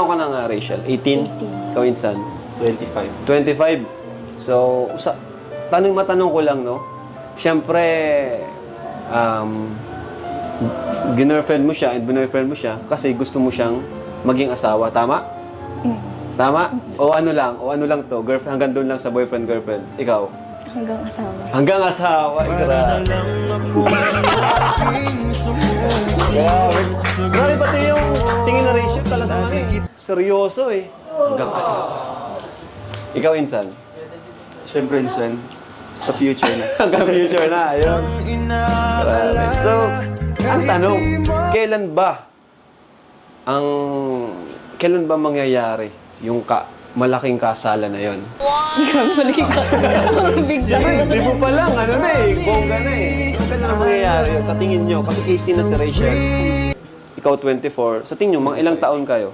Ano ka na nga, Rachel? 18? 18. Ikaw, Insan? 25. 25. So, matanong ko lang, no? Siyempre, girlfriend mo siya and boyfriend mo siya kasi gusto mo siyang maging asawa. Tama? Tama? O ano lang to? Girlfriend, hanggang doon lang sa boyfriend-girlfriend. Ikaw? Hanggang asawa. Hanggang asawa. Grabe. Grabe pati yung tingin na ratio talaga seryoso eh. Hanggang asawa. Ikaw, Insan? Siyempre, Insan, sa future na. Hanggang future na. Ayun. Grabe. So, ang tanong, kailan ba mangyayari yung malaking kasalan na yon? Grabe, malaking bigla. Di mo pa lang, ano na eh, bongga na eh. So, kailan na mangyayari yun? Sa tingin nyo, kasi 18 na si Rachel, ikaw 24, sa tingin nyo, mga ilang taon kayo?